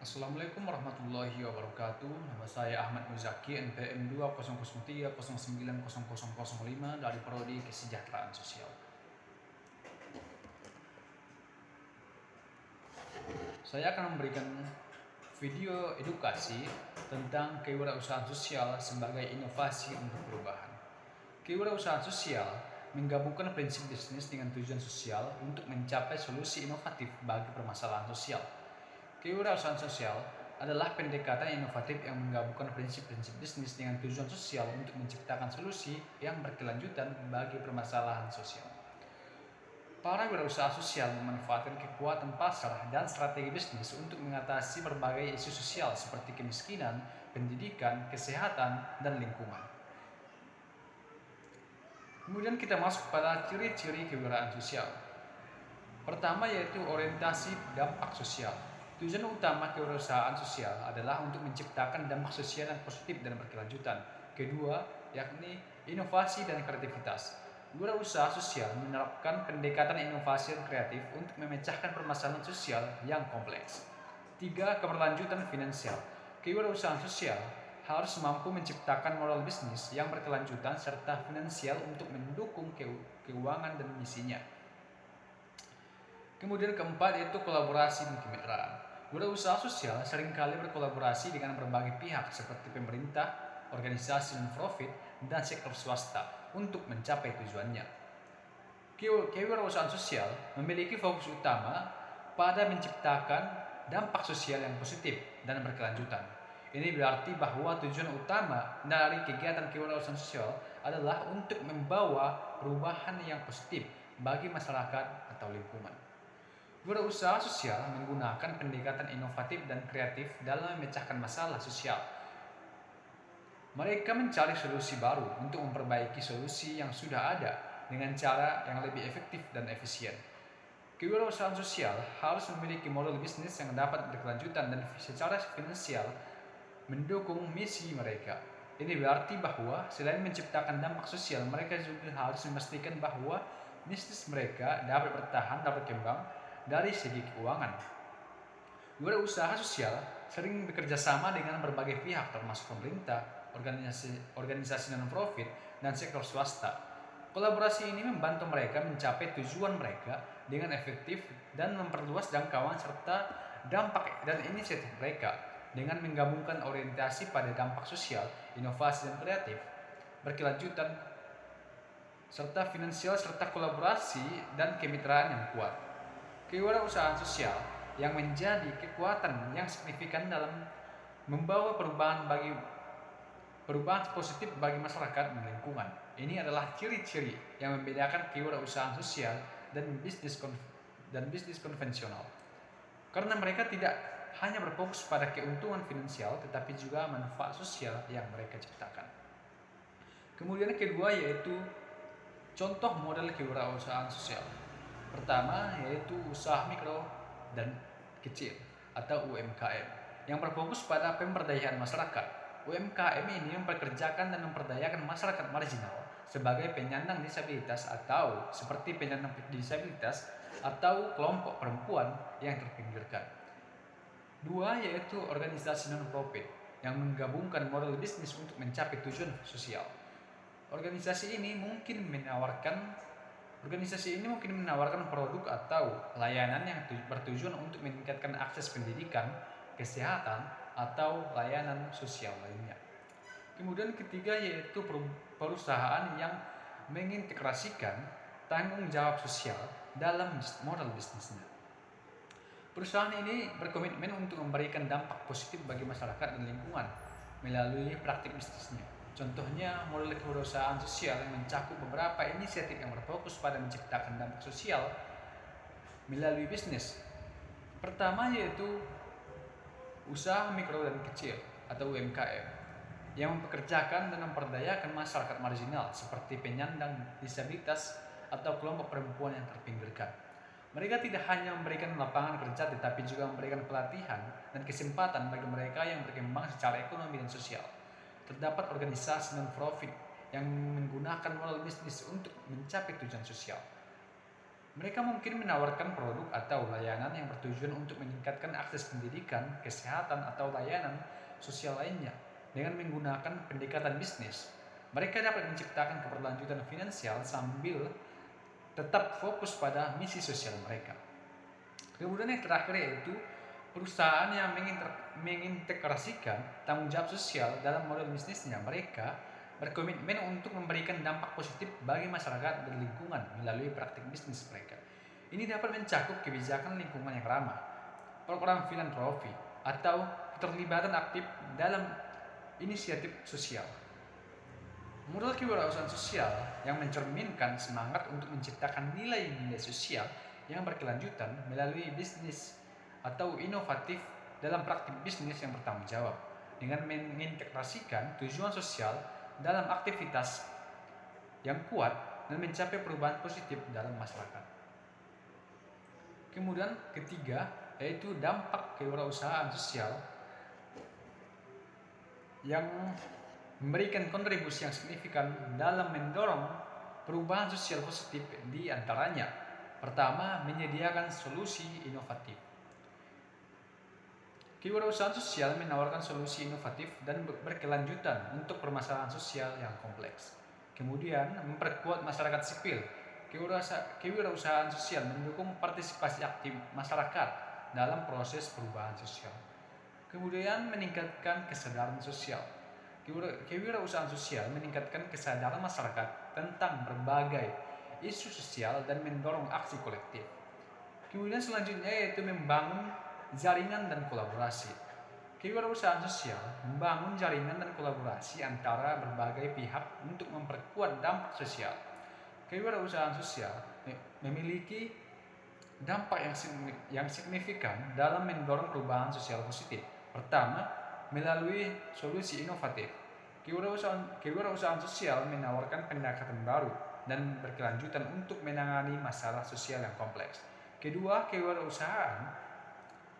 Assalamualaikum warahmatullahi wabarakatuh. Nama saya Ahmad Muzaki, NPM 200309005 dari Prodi Kesejahteraan Sosial. Saya akan memberikan video edukasi tentang kewirausahaan sosial sebagai inovasi untuk perubahan. Kewirausahaan sosial menggabungkan prinsip bisnis dengan tujuan sosial untuk mencapai solusi inovatif bagi permasalahan sosial. Kewirausahaan sosial adalah pendekatan inovatif yang menggabungkan prinsip-prinsip bisnis dengan tujuan sosial untuk menciptakan solusi yang berkelanjutan bagi permasalahan sosial. Para wirausaha sosial memanfaatkan kekuatan pasar dan strategi bisnis untuk mengatasi berbagai isu sosial seperti kemiskinan, pendidikan, kesehatan, dan lingkungan. Kemudian kita masuk pada ciri-ciri kewirausahaan sosial. Pertama yaitu orientasi dampak sosial. Tujuan utama kewirausahaan sosial adalah untuk menciptakan dampak sosial yang positif dan berkelanjutan. Kedua, yakni inovasi dan kreativitas. Wirausaha sosial menerapkan pendekatan inovasi dan kreatif untuk memecahkan permasalahan sosial yang kompleks. Tiga, keberlanjutan finansial. Kewirausahaan sosial harus mampu menciptakan modal bisnis yang berkelanjutan serta finansial untuk mendukung keuangan dan misinya. Kemudian keempat yaitu kolaborasi dan kemitraan. Wirausaha sosial seringkali berkolaborasi dengan berbagai pihak seperti pemerintah, organisasi non-profit, dan sektor swasta untuk mencapai tujuannya. Kewirausahaan sosial memiliki fokus utama pada menciptakan dampak sosial yang positif dan berkelanjutan. Ini berarti bahwa tujuan utama dari kegiatan kewirausahaan sosial adalah untuk membawa perubahan yang positif bagi masyarakat atau lingkungan. Wirausaha sosial menggunakan pendekatan inovatif dan kreatif dalam memecahkan masalah sosial. Mereka mencari solusi baru untuk memperbaiki solusi yang sudah ada dengan cara yang lebih efektif dan efisien. Kewirausahaan sosial harus memiliki model bisnis yang dapat berkelanjutan dan secara finansial mendukung misi mereka. Ini berarti bahwa selain menciptakan dampak sosial, mereka juga harus memastikan bahwa bisnis mereka dapat bertahan dan berkembang dari segi keuangan. Wirausaha sosial sering bekerja sama dengan berbagai pihak termasuk pemerintah, organisasi non-profit, dan sektor swasta. Kolaborasi ini membantu mereka mencapai tujuan mereka dengan efektif dan memperluas jangkauan serta dampak dan inisiatif mereka dengan menggabungkan orientasi pada dampak sosial, inovasi dan kreatif, berkelanjutan, serta finansial serta kolaborasi dan kemitraan yang kuat. Kewirausahaan sosial yang menjadi kekuatan yang signifikan dalam membawa perubahan positif bagi masyarakat dan lingkungan. Ini adalah ciri-ciri yang membedakan kewirausahaan sosial dan bisnis konvensional. Karena mereka tidak hanya berfokus pada keuntungan finansial tetapi juga manfaat sosial yang mereka ciptakan. Kemudian kedua yaitu contoh model kewirausahaan sosial. Pertama yaitu usaha mikro dan kecil atau UMKM yang berfokus pada pemberdayaan masyarakat. UMKM ini mempekerjakan dan memperdayakan masyarakat marginal sebagai penyandang disabilitas atau seperti penyandang disabilitas atau kelompok perempuan yang terpinggirkan. Dua yaitu organisasi non-profit yang menggabungkan model bisnis untuk mencapai tujuan sosial. Organisasi ini mungkin menawarkan produk atau layanan yang bertujuan untuk meningkatkan akses pendidikan, kesehatan, atau layanan sosial lainnya. Kemudian ketiga yaitu perusahaan yang mengintegrasikan tanggung jawab sosial dalam model bisnisnya. Perusahaan ini berkomitmen untuk memberikan dampak positif bagi masyarakat dan lingkungan melalui praktik bisnisnya. Contohnya, model kewirausahaan sosial yang mencakup beberapa inisiatif yang berfokus pada menciptakan dampak sosial melalui bisnis. Pertama yaitu usaha mikro dan kecil atau UMKM yang mempekerjakan dan memperdayakan masyarakat marginal seperti penyandang disabilitas atau kelompok perempuan yang terpinggirkan. Mereka tidak hanya memberikan lapangan kerja tetapi juga memberikan pelatihan dan kesempatan bagi mereka yang berkembang secara ekonomi dan sosial. Terdapat organisasi non-profit yang menggunakan modal bisnis untuk mencapai tujuan sosial. Mereka mungkin menawarkan produk atau layanan yang bertujuan untuk meningkatkan akses pendidikan, kesehatan, atau layanan sosial lainnya. Dengan menggunakan pendekatan bisnis, mereka dapat menciptakan keberlanjutan finansial sambil tetap fokus pada misi sosial mereka. Kemudian yang terakhir yaitu perusahaan yang mengintegrasikan tanggung jawab sosial dalam model bisnisnya. Mereka berkomitmen untuk memberikan dampak positif bagi masyarakat dan lingkungan melalui praktik bisnis mereka. Ini dapat mencakup kebijakan lingkungan yang ramah, program filantropi, atau keterlibatan aktif dalam inisiatif sosial. Model kewirausahaan sosial yang mencerminkan semangat untuk menciptakan nilai-nilai sosial yang berkelanjutan melalui bisnis atau inovatif dalam praktik bisnis yang bertanggung jawab dengan mengintegrasikan tujuan sosial dalam aktivitas yang kuat dan mencapai perubahan positif dalam masyarakat. Kemudian ketiga yaitu dampak kewirausahaan sosial yang memberikan kontribusi yang signifikan dalam mendorong perubahan sosial positif di antaranya. Pertama, menyediakan solusi inovatif. Kewirausahaan sosial menawarkan solusi inovatif dan berkelanjutan untuk permasalahan sosial yang kompleks. Kemudian, memperkuat masyarakat sipil. Kewirausahaan sosial mendukung partisipasi aktif masyarakat dalam proses perubahan sosial. Kemudian, meningkatkan kesadaran sosial. Kewirausahaan sosial meningkatkan kesadaran masyarakat tentang berbagai isu sosial dan mendorong aksi kolektif. Kemudian selanjutnya yaitu membangun jaringan dan kolaborasi. Kewirausahaan sosial membangun jaringan dan kolaborasi antara berbagai pihak untuk memperkuat dampak sosial. Kewirausahaan sosial memiliki dampak yang signifikan dalam mendorong perubahan sosial positif. Pertama, melalui solusi inovatif. Kewirausahaan sosial menawarkan pendekatan baru dan berkelanjutan untuk menangani masalah sosial yang kompleks. Kedua, kewirausahaan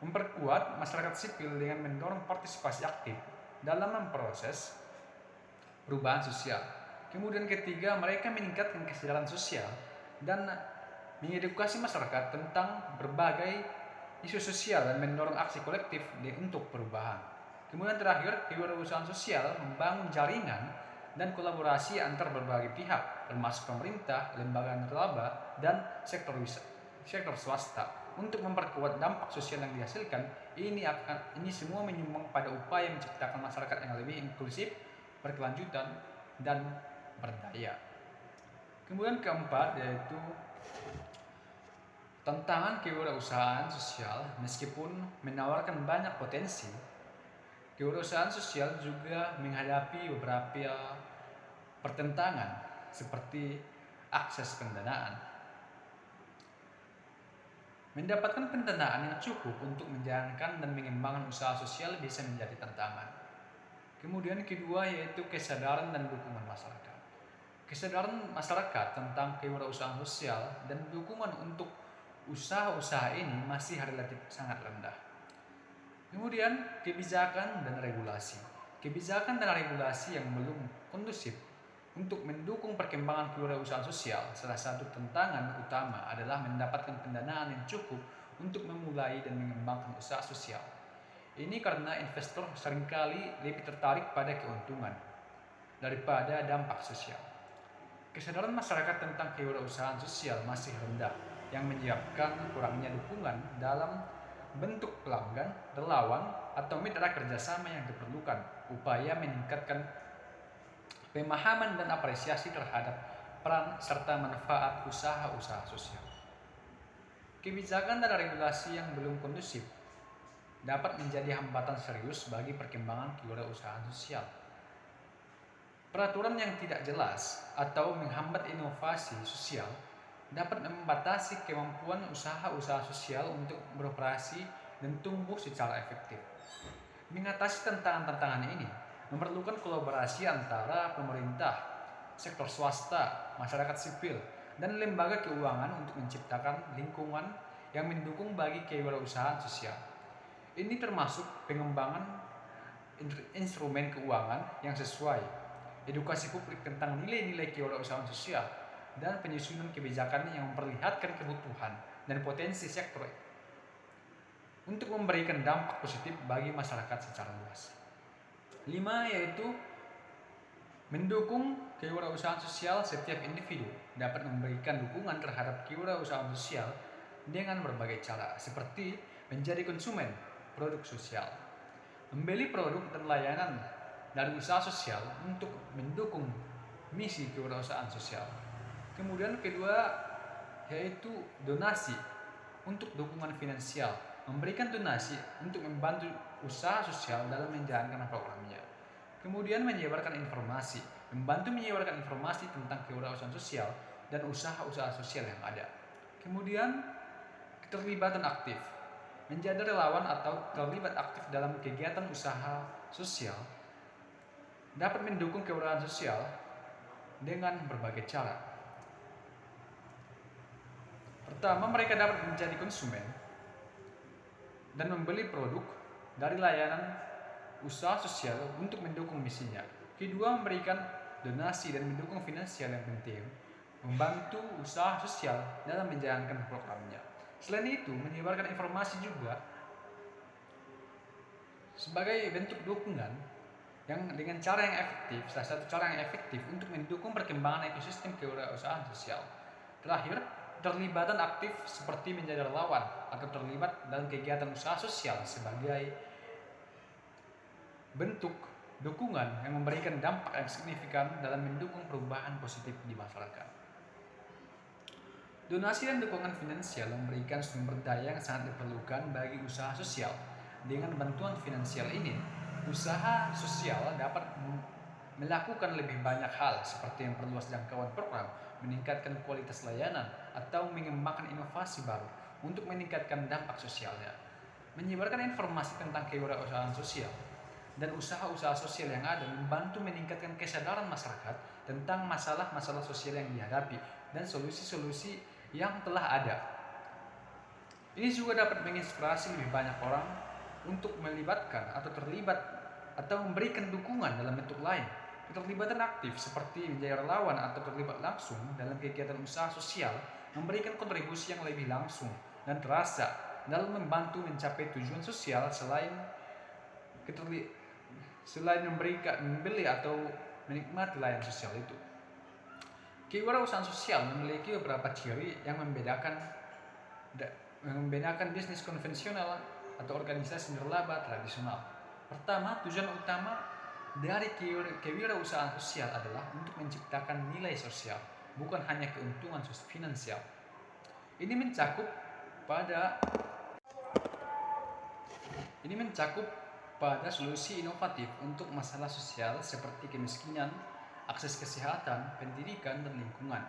memperkuat masyarakat sipil dengan mendorong partisipasi aktif dalam memproses perubahan sosial. Kemudian ketiga, mereka meningkatkan kesadaran sosial dan mengedukasi masyarakat tentang berbagai isu sosial dan mendorong aksi kolektif untuk perubahan. Kemudian terakhir, kewirausahaan sosial membangun jaringan dan kolaborasi antar berbagai pihak, termasuk pemerintah, lembaga nirlaba, dan sektor swasta untuk memperkuat dampak sosial yang dihasilkan. Ini semua menyumbang pada upaya menciptakan masyarakat yang lebih inklusif, berkelanjutan, dan berdaya. Kemudian keempat yaitu tantangan kewirausahaan sosial. Meskipun menawarkan banyak potensi, kewirausahaan sosial juga menghadapi beberapa pertentangan seperti akses pendanaan. Mendapatkan pendanaan yang cukup untuk menjalankan dan mengembangkan usaha sosial bisa menjadi tantangan. Kemudian kedua yaitu kesadaran dan dukungan masyarakat. Kesadaran masyarakat tentang kewirausahaan sosial dan dukungan untuk usaha-usaha ini masih relatif sangat rendah. Kemudian kebijakan dan regulasi. Kebijakan dan regulasi yang belum kondusif untuk mendukung perkembangan kewirausahaan sosial. Salah satu tantangan utama adalah mendapatkan pendanaan yang cukup untuk memulai dan mengembangkan usaha sosial. Ini karena investor seringkali lebih tertarik pada keuntungan daripada dampak sosial. Kesadaran masyarakat tentang kewirausahaan sosial masih rendah, yang menyebabkan kurangnya dukungan dalam bentuk pelanggan, relawan, atau mitra kerjasama yang diperlukan. Upaya meningkatkan pemahaman dan apresiasi terhadap peran serta manfaat usaha-usaha sosial. Kebijakan dan regulasi yang belum kondusif dapat menjadi hambatan serius bagi perkembangan kewirausahaan sosial. Peraturan yang tidak jelas atau menghambat inovasi sosial dapat membatasi kemampuan usaha-usaha sosial untuk beroperasi dan tumbuh secara efektif. Mengatasi tantangan-tantangan ini memerlukan kolaborasi antara pemerintah, sektor swasta, masyarakat sipil, dan lembaga keuangan untuk menciptakan lingkungan yang mendukung bagi kewirausahaan sosial. Ini termasuk pengembangan instrumen keuangan yang sesuai, edukasi publik tentang nilai-nilai kewirausahaan sosial, dan penyusunan kebijakan yang memperlihatkan kebutuhan dan potensi sektor untuk memberikan dampak positif bagi masyarakat secara luas. 5. Yaitu mendukung kewirausahaan sosial. Setiap individu dapat memberikan dukungan terhadap kewirausahaan sosial dengan berbagai cara, seperti menjadi konsumen produk sosial, membeli produk dan layanan dari usaha sosial untuk mendukung misi kewirausahaan sosial. Kemudian kedua yaitu donasi untuk dukungan finansial, memberikan donasi untuk membantu usaha sosial dalam menjalankan programnya. Kemudian menyebarkan informasi, membantu menyebarkan informasi tentang kewirausahaan sosial dan usaha-usaha sosial yang ada. Kemudian keterlibatan aktif, menjadi relawan atau terlibat aktif dalam kegiatan usaha sosial, dapat mendukung kewirausahaan sosial dengan berbagai cara. Pertama, mereka dapat menjadi konsumen dan membeli produk dari layanan usaha sosial untuk mendukung misinya. Kedua, memberikan donasi dan mendukung finansial yang penting, membantu usaha sosial dalam menjalankan programnya. Selain itu, menyebarkan informasi juga sebagai bentuk dukungan yang dengan cara yang efektif, salah satu cara yang efektif untuk mendukung perkembangan ekosistem kewirausahaan sosial. Terakhir, terlibatan aktif seperti menjadi relawan atau terlibat dalam kegiatan usaha sosial sebagai bentuk dukungan yang memberikan dampak yang signifikan dalam mendukung perubahan positif di masyarakat. Donasi dan dukungan finansial memberikan sumber daya yang sangat diperlukan bagi usaha sosial. Dengan bantuan finansial ini, usaha sosial dapat melakukan lebih banyak hal seperti memperluas jangkauan program, meningkatkan kualitas layanan, atau mengembangkan inovasi baru untuk meningkatkan dampak sosialnya. Menyebarkan informasi tentang kewirausahaan sosial dan usaha-usaha sosial yang ada membantu meningkatkan kesadaran masyarakat tentang masalah-masalah sosial yang dihadapi dan solusi-solusi yang telah ada. Ini juga dapat menginspirasi lebih banyak orang untuk melibatkan atau terlibat atau memberikan dukungan dalam bentuk lain. Keterlibatan aktif seperti menjadi relawan atau terlibat langsung dalam kegiatan usaha sosial memberikan kontribusi yang lebih langsung dan terasa dalam membantu mencapai tujuan sosial selain membeli atau menikmati layanan sosial itu. Kewirausahaan sosial memiliki beberapa ciri yang membedakan bisnis konvensional atau organisasi nirlaba tradisional. Pertama, tujuan utama dari kewirausahaan sosial adalah untuk menciptakan nilai sosial, bukan hanya keuntungan finansial. Ini mencakup pada solusi inovatif untuk masalah sosial seperti kemiskinan, akses kesehatan, pendidikan, dan lingkungan.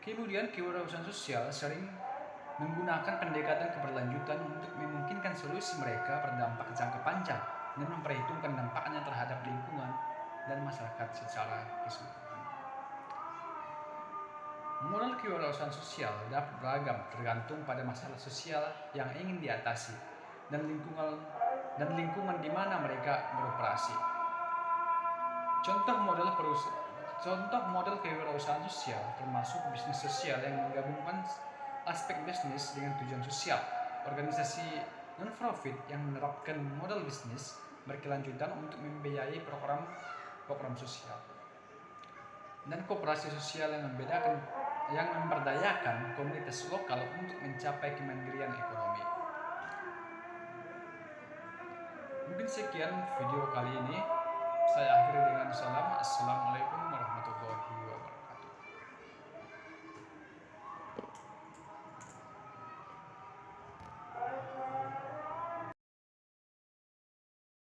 Kemudian, kewirausahaan sosial sering menggunakan pendekatan keberlanjutan untuk memungkinkan solusi mereka berdampak jangka panjang dan memperhitungkan dampaknya terhadap lingkungan dan masyarakat secara keseluruhan. Modal kewirausahaan sosial dapat beragam tergantung pada masalah sosial yang ingin diatasi dan lingkungan di mana mereka beroperasi. Contoh model kewirausahaan sosial termasuk bisnis sosial yang menggabungkan aspek bisnis dengan tujuan sosial, organisasi non-profit yang menerapkan model bisnis berkelanjutan untuk membiayai program sosial, dan koperasi sosial yang memberdayakan komunitas lokal untuk mencapai kemandirian ekonomi. Mungkin sekian video kali ini.